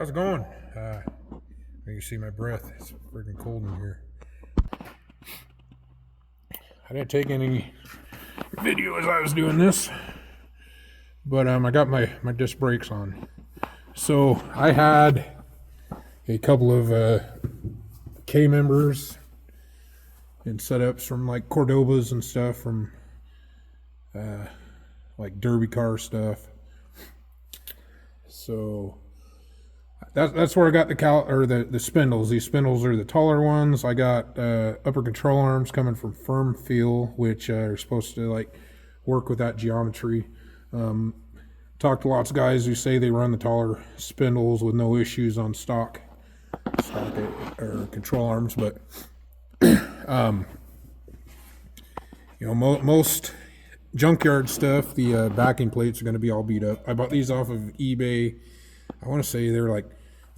How's it going? You can see my breath. It's freaking cold in here. I didn't take any video as I was doing this, but I got my disc brakes on. So I had a couple of K members and setups from like Cordobas and stuff from like derby car stuff. So that's where I got the spindles. These spindles are the taller ones. I got upper control arms coming from Firm Feel, which are supposed to like work with that geometry. Talked to lots of guys who say they run the taller spindles with no issues on stock or control arms, but most junkyard stuff, the backing plates are going to be all beat up. I bought these off of eBay. I want to say they're like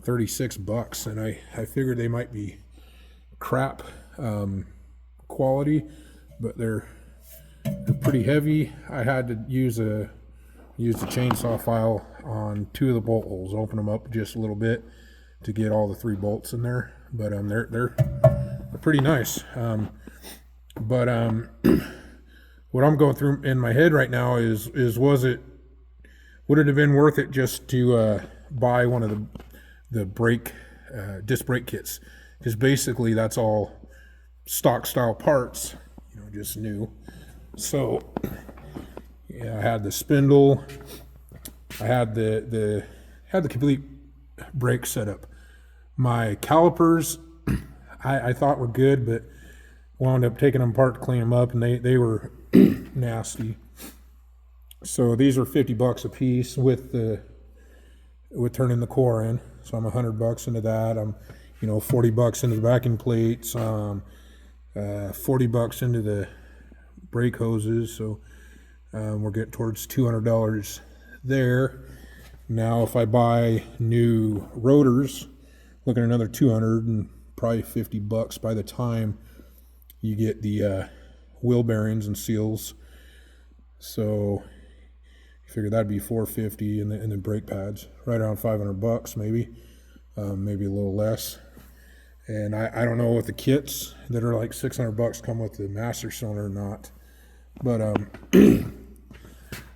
$36, and I figured they might be crap quality, but they're pretty heavy. I had to use the chainsaw file on two of the bolt holes, open them up just a little bit to get all the 3 bolts in there. But they're pretty nice. But what I'm going through in my head right now is would it have been worth it just to buy one of the disc brake kits? Because basically that's all stock style parts, just new. So yeah, I had the spindle, I had the complete brake setup. My calipers I thought were good, but wound up taking them apart to clean them up, and they were nasty. So these are $50 a piece with turning the core in. So I'm $100 into that. I'm $40 into the backing plates. $40 into the brake hoses. So we're getting towards $200 there. Now if I buy new rotors, looking at another $200 and probably $50 by the time you get the wheel bearings and seals. So you figure that'd be $450, and then brake pads right around $500 maybe, maybe a little less. And I don't know if the kits that are like $600 come with the master cylinder or not, but I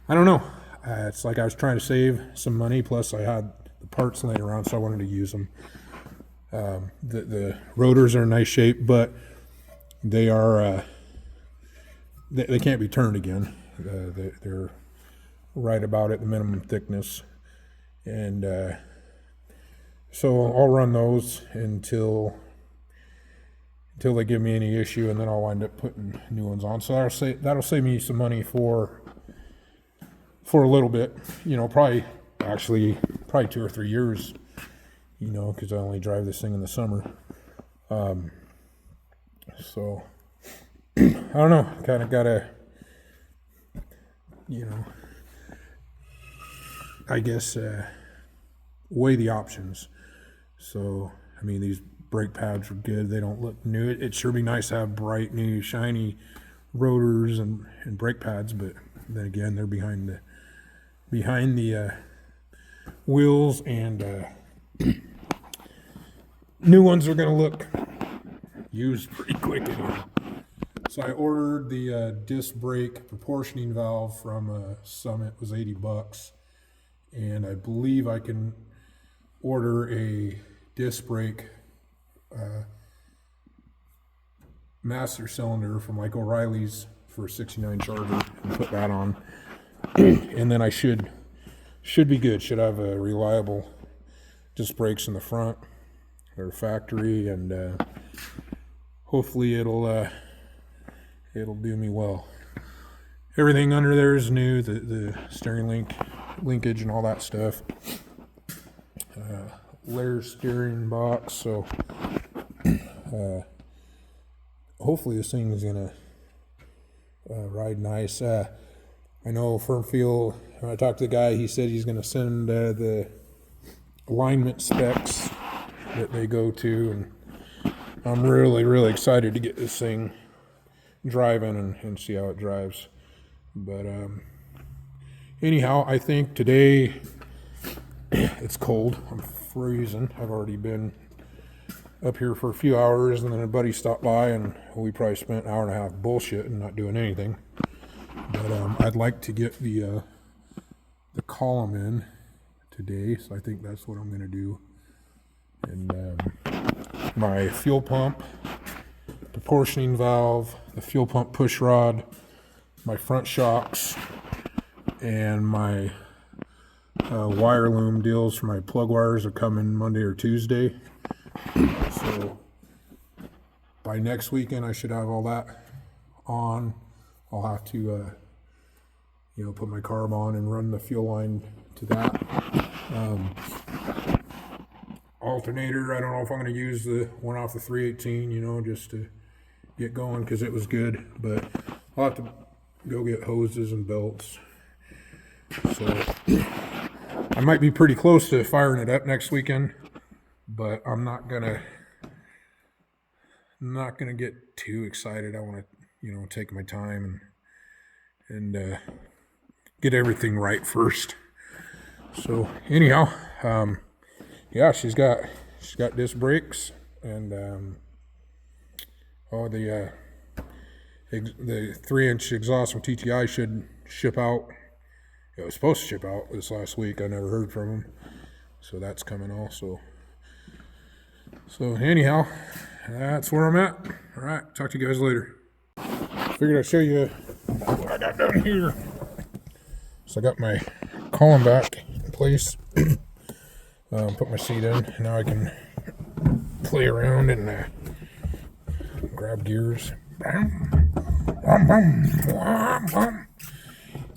don't know. It's like I was trying to save some money, plus I had the parts laying around, so I wanted to use them. The rotors are in nice shape, but they are they can't be turned again. They're right about at the minimum thickness, and so I'll run those until they give me any issue, and then I'll wind up putting new ones on. So that'll save me some money for a little bit, probably 2 or 3 years, because I only drive this thing in the summer. So I don't know, kind of gotta, I guess weigh the options. So I mean, these brake pads are good. They don't look new. It'd sure be nice to have bright new shiny rotors and brake pads, but then again, they're behind the wheels, and new ones are going to look used pretty quick anyway. So I ordered the disc brake proportioning valve from Summit. It was $80, and I believe I can order a disc brake master cylinder from like O'Reilly's for a '69 Charger and put that on, and then I should be good. Should have a reliable disc brakes in the front. They're factory, and hopefully it'll do me well. Everything under there is new, the steering linkage and all that stuff. Layer steering box, so hopefully this thing is gonna ride nice. I know Firm Feel, when I talked to the guy, he said he's gonna send the alignment specs that they go to, and I'm really excited to get this thing driving and see how it drives. But anyhow, I think today It's cold. I'm freezing. I've already been up here for a few hours, and then a buddy stopped by, and we probably spent an hour and a half bullshitting and not doing anything. But I'd like to get the column in today, so I think that's what I'm going to do. And my fuel pump, proportioning valve, the fuel pump push rod, my front shocks, and my wire loom deals for my plug wires are coming Monday or Tuesday. So by next weekend I should have all that on. I'll have to put my carb on and run the fuel line to that. Alternator, I don't know if I'm going to use the one off the 318, just to get going, because it was good, but I'll have to go get hoses and belts. So I might be pretty close to firing it up next weekend, but I'm not gonna get too excited. I want to take my time and get everything right first. So anyhow, yeah, she's got disc brakes, and the 3-inch exhaust from TTI should ship out. It was supposed to ship out this last week. I never heard from them, so that's coming also. So anyhow, that's where I'm at. All right, talk to you guys later. Figured I'd show you what I got down here. So I got my column back in place. Put my seat in. Now I can play around and grab gears.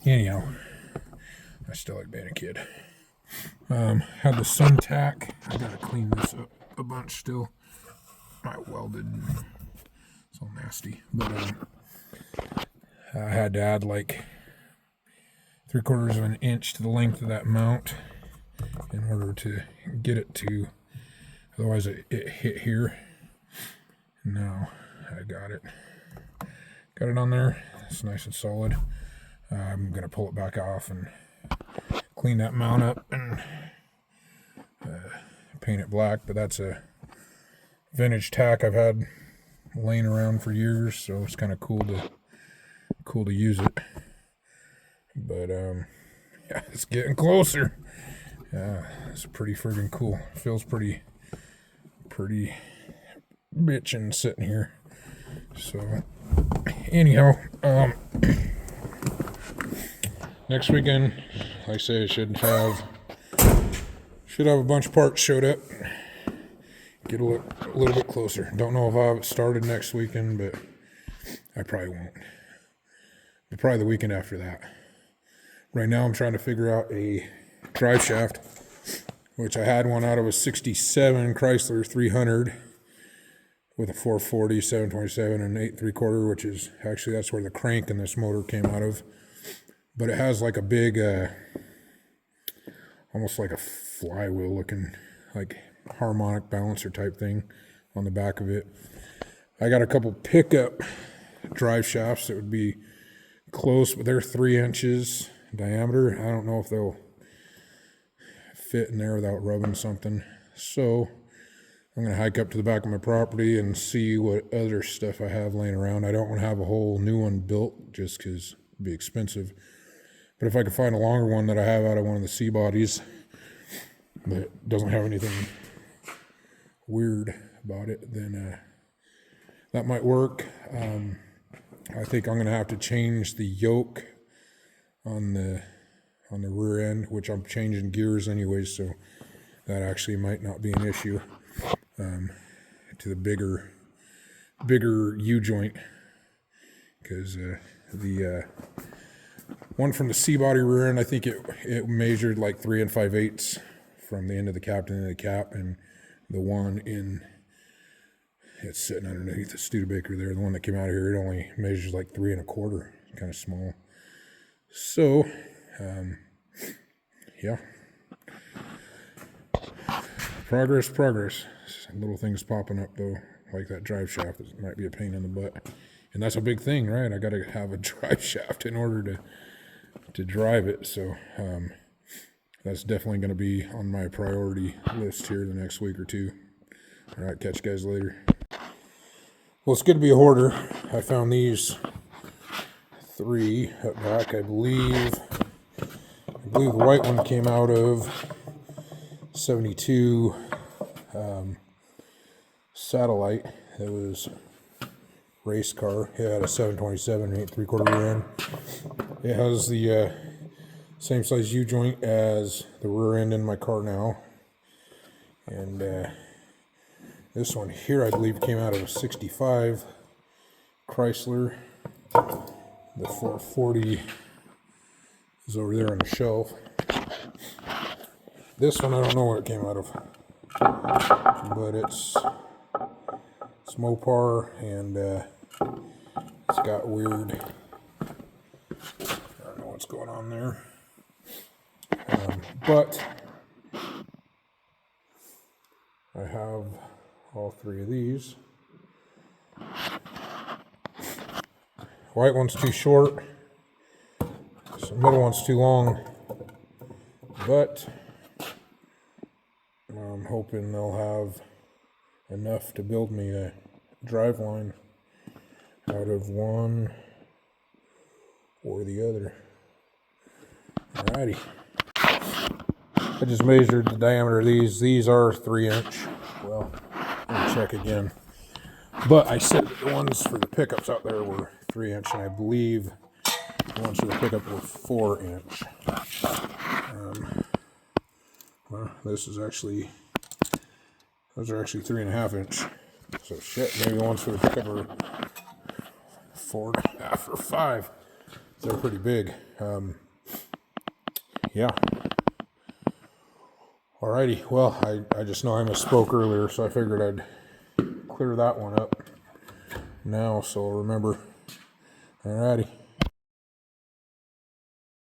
Anyhow, I still like being a kid. Had the Suntac. I gotta clean this up a bunch still. I welded. It's all nasty. But I had to add like 3/4 of an inch to the length of that mount in order to get it to, otherwise it hit here. Now I got it on there. It's nice and solid. I'm gonna pull it back off and clean that mount up and paint it black. But that's a vintage tack I've had laying around for years, so it's kind of cool to use it. But yeah, it's getting closer. Yeah, it's pretty friggin' cool. Feels pretty bitchin' sitting here. So anyhow, next weekend, like I say, I should have a bunch of parts showed up. Get a little bit closer. Don't know if I'll have it started next weekend, but I probably won't. But probably the weekend after that. Right now I'm trying to figure out a drive shaft, which I had one out of a 67 Chrysler 300 with a 440, 727, and 8 3/4, which is actually, that's where the crank in this motor came out of. But it has like a big, almost like a flywheel looking, like harmonic balancer type thing on the back of it. I got a couple pickup drive shafts that would be close, but they're 3 inches diameter. I don't know if they'll fit in there without rubbing something. So I'm going to hike up to the back of my property and see what other stuff I have laying around. I don't want to have a whole new one built just because it'd be expensive. But if I could find a longer one that I have out of one of the C bodies that doesn't have anything weird about it, then that might work. I think I'm going to have to change the yoke on the rear end, which I'm changing gears anyways, so that actually might not be an issue. To the bigger U-joint, because the one from the C-body rear end, I think it measured like 3 5/8 from the end of the cap to the end of the cap, and the one it's sitting underneath the Studebaker there, the one that came out of here, it only measures like 3 1/4, kind of small. So, yeah. Progress. Little things popping up though, like that drive shaft that might be a pain in the butt. And that's a big thing, right? I got to have a drive shaft in order to drive it. So That's definitely going to be on my priority list here the next week or two. All right, catch you guys later. Well, it's good to be a hoarder. I found these 3 up back. I believe the white one came out of 72 Satellite. It was race car. It had a 727 8 3/4 rear end. It has the same size U-joint as the rear end in my car now. And this one here, I believe, came out of a 65 Chrysler. The 440 is over there on the shelf. This one, I don't know what it came out of, but it's Mopar, and it's got weird, I don't know what's going on there, but I have all 3 of these. White one's too short, the middle one's too long, but I'm hoping they'll have enough to build me a driveline out of one or the other. Alrighty. I just measured the diameter of these. These are 3-inch. Well, let me check again. But I said that the ones for the pickups out there were 3-inch, and I believe the ones for the pickup were 4-inch. Well, this is actually, those are actually 3.5-inch. So shit, maybe the ones for the pickup are 4.5 or 5. They're pretty big. Yeah. Alrighty, well, I just know I misspoke earlier, so I figured I'd clear that one up now, so remember. Alrighty.